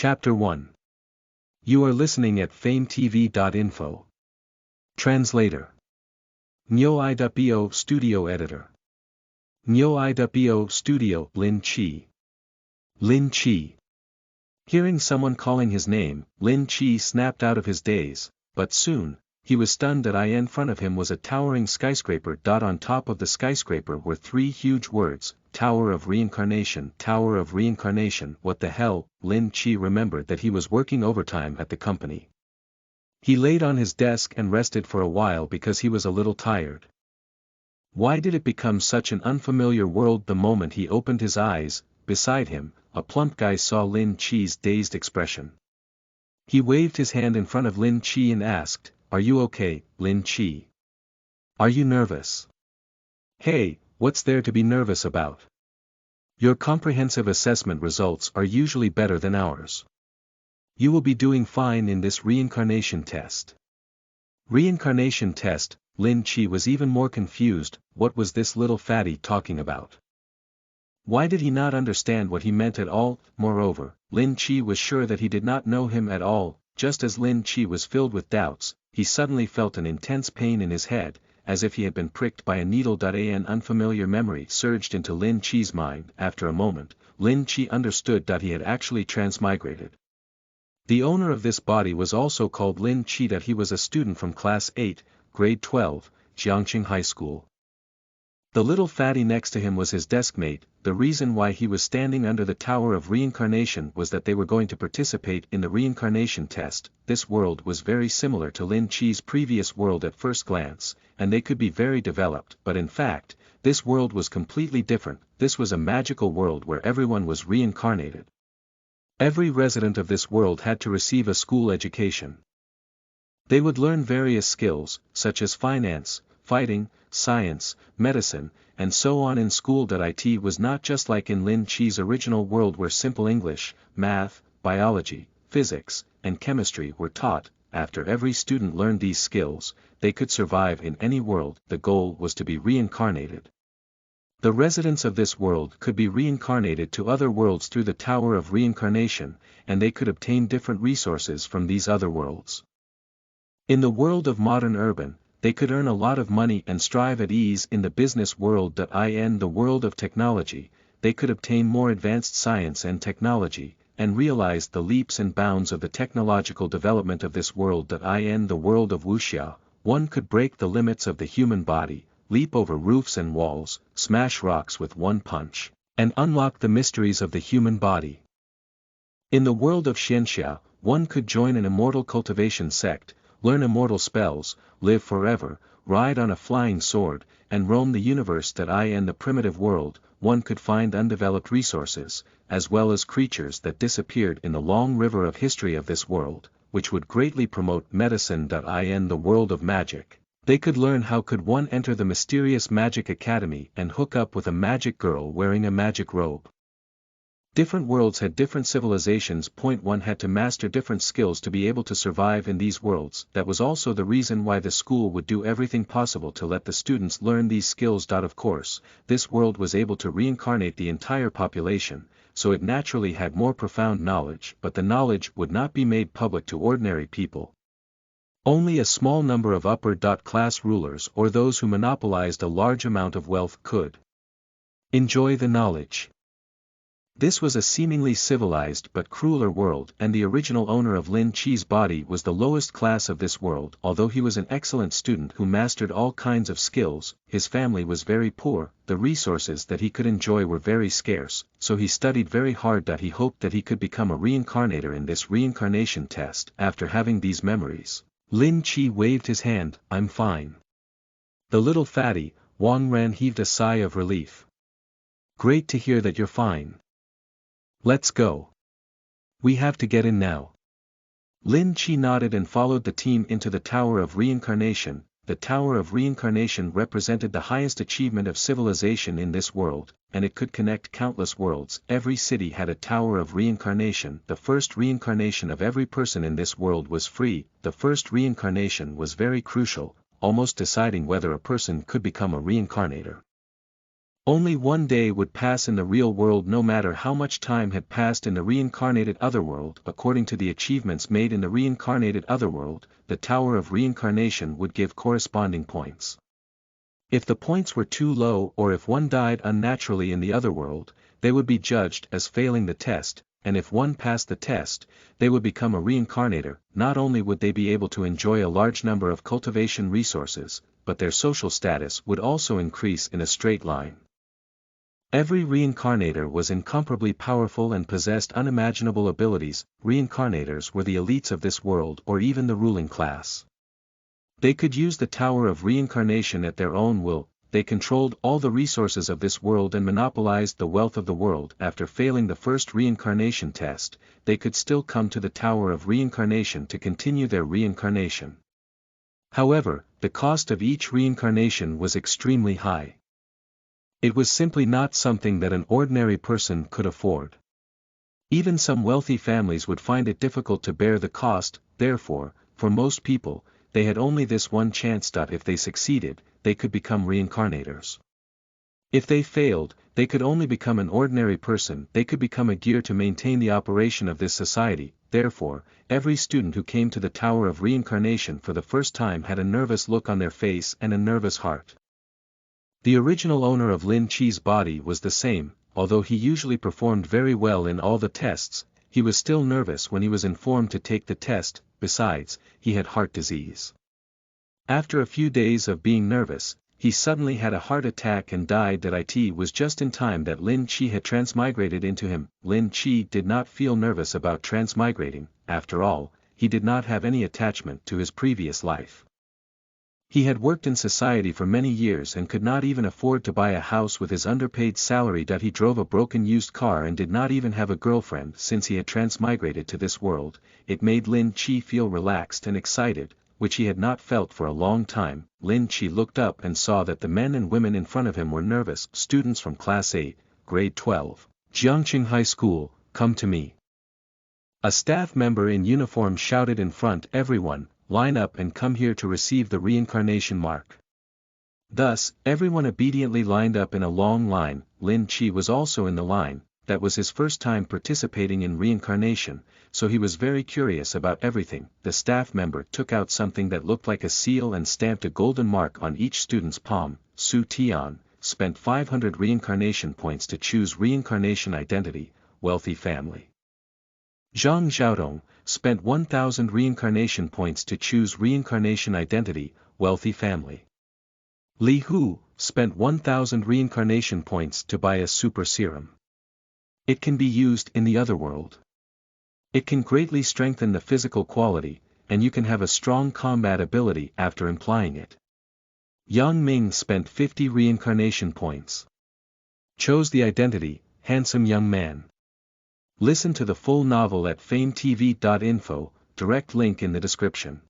Chapter 1. You are listening at FameTV.info. Translator. Nyo.bo Studio Editor. Nyo.bo Studio Lin Chi. Lin Chi. Hearing someone calling his name, Lin Chi snapped out of his daze, but soon, he was stunned that in front of him was a towering skyscraper. On top of the skyscraper were three huge words, Tower of Reincarnation. Tower of Reincarnation. What the hell? Lin Chi remembered that he was working overtime at the company. He laid on his desk and rested for a while because he was a little tired. Why did it become such an unfamiliar world? The moment he opened his eyes, beside him, a plump guy saw Lin Chi's dazed expression. He waved his hand in front of Lin Chi and asked, "Are you okay, Lin Chi? Are you nervous?" "Hey, what's there to be nervous about? Your comprehensive assessment results are usually better than ours. You will be doing fine in this reincarnation test." Reincarnation test? Lin Chi was even more confused. What was this little fatty talking about? Why did he not understand what he meant at all? Moreover, Lin Chi was sure that he did not know him at all. Just as Lin Chi was filled with doubts, he suddenly felt an intense pain in his head, as if he had been pricked by a needle. An unfamiliar memory surged into Lin Chi's mind. After a moment, Lin Chi understood that he had actually transmigrated. The owner of this body was also called Lin Chi. That he was a student from Class 8, Grade 12, Jiangqing High School. The little fatty next to him was his deskmate. The reason why he was standing under the Tower of Reincarnation was that they were going to participate in the reincarnation test. This world was very similar to Lin Chi's previous world at first glance, and they could be very developed, but in fact, this world was completely different. This was a magical world where everyone was reincarnated. Every resident of this world had to receive a school education. They would learn various skills, such as finance, fighting, science, medicine, and so on in school. It was not just like in Lin Chi's original world where simple English, math, biology, physics, and chemistry were taught. After every student learned these skills, they could survive in any world. The goal was to be reincarnated. The residents of this world could be reincarnated to other worlds through the Tower of Reincarnation, and they could obtain different resources from these other worlds. In the world of modern urban, they could earn a lot of money and strive at ease. In the business world. In the world of technology, they could obtain more advanced science and technology, and realize the leaps and bounds of the technological development of this world. In the world of wuxia, one could break the limits of the human body, leap over roofs and walls, smash rocks with one punch, and unlock the mysteries of the human body. In the world of xianxia, one could join an immortal cultivation sect, learn immortal spells, live forever, ride on a flying sword, and roam the universe. In the primitive world, one could find undeveloped resources, as well as creatures that disappeared in the long river of history of this world, which would greatly promote medicine. In the world of magic, they could learn how could one enter the mysterious magic academy and hook up with a magic girl wearing a magic robe. Different worlds had different civilizations. One had to master different skills to be able to survive in these worlds. That was also the reason why the school would do everything possible to let the students learn these skills. Of course, this world was able to reincarnate the entire population, so it naturally had more profound knowledge, but the knowledge would not be made public to ordinary people. Only a small number of upper-class rulers or those who monopolized a large amount of wealth could enjoy the knowledge. This was a seemingly civilized but crueler world, and the original owner of Lin Chi's body was the lowest class of this world. Although he was an excellent student who mastered all kinds of skills, his family was very poor, the resources that he could enjoy were very scarce, so he studied very hard. He hoped that he could become a reincarnator in this reincarnation test. After having these memories, Lin Chi waved his hand. "I'm fine." The little fatty, Wang Ran, heaved a sigh of relief. "Great to hear that you're fine. Let's go. We have to get in now." Lin Chi nodded and followed the team into the Tower of Reincarnation. The Tower of Reincarnation represented the highest achievement of civilization in this world, and it could connect countless worlds. Every city had a Tower of Reincarnation. The first reincarnation of every person in this world was free. The first reincarnation was very crucial, almost deciding whether a person could become a reincarnator. Only one day would pass in the real world no matter how much time had passed in the reincarnated otherworld. According to the achievements made in the reincarnated otherworld, the Tower of Reincarnation would give corresponding points. If the points were too low or if one died unnaturally in the otherworld, they would be judged as failing the test, and if one passed the test, they would become a reincarnator. Not only would they be able to enjoy a large number of cultivation resources, but their social status would also increase in a straight line. Every reincarnator was incomparably powerful and possessed unimaginable abilities. Reincarnators were the elites of this world or even the ruling class. They could use the Tower of Reincarnation at their own will. They controlled all the resources of this world and monopolized the wealth of the world. After failing the first reincarnation test, they could still come to the Tower of Reincarnation to continue their reincarnation. However, the cost of each reincarnation was extremely high. It was simply not something that an ordinary person could afford. Even some wealthy families would find it difficult to bear the cost. Therefore, for most people, they had only this one chance. If they succeeded, they could become reincarnators. If they failed, they could only become an ordinary person. They could become a gear to maintain the operation of this society. Therefore, every student who came to the Tower of Reincarnation for the first time had a nervous look on their face and a nervous heart. The original owner of Lin Chi's body was the same. Although he usually performed very well in all the tests, he was still nervous when he was informed to take the test. Besides, he had heart disease. After a few days of being nervous, he suddenly had a heart attack and died. It was just in time that Lin Chi had transmigrated into him. Lin Chi did not feel nervous about transmigrating. After all, he did not have any attachment to his previous life. He had worked in society for many years and could not even afford to buy a house with his underpaid salary. He drove a broken used car and did not even have a girlfriend. Since he had transmigrated to this world, it made Lin Chi feel relaxed and excited, which he had not felt for a long time. Lin Chi looked up and saw that the men and women in front of him were nervous. Students from Class 8, Grade 12, Jiangqing High School, come to me. A staff member in uniform shouted in front. Everyone, line up and come here to receive the reincarnation mark. Thus, everyone obediently lined up in a long line. Lin Chi was also in the line. That was his first time participating in reincarnation, so he was very curious about everything. The staff member took out something that looked like a seal and stamped a golden mark on each student's palm. Su Tian spent 500 reincarnation points to choose reincarnation identity, wealthy family. Zhang Xiaodong spent 1,000 reincarnation points to choose reincarnation identity, wealthy family. Li Hu spent 1,000 reincarnation points to buy a super serum. It can be used in the otherworld. It can greatly strengthen the physical quality, and you can have a strong combat ability after implying it. Yang Ming spent 50 reincarnation points. Chose the identity, handsome young man. Listen to the full novel at FameTV.info, direct link in the description.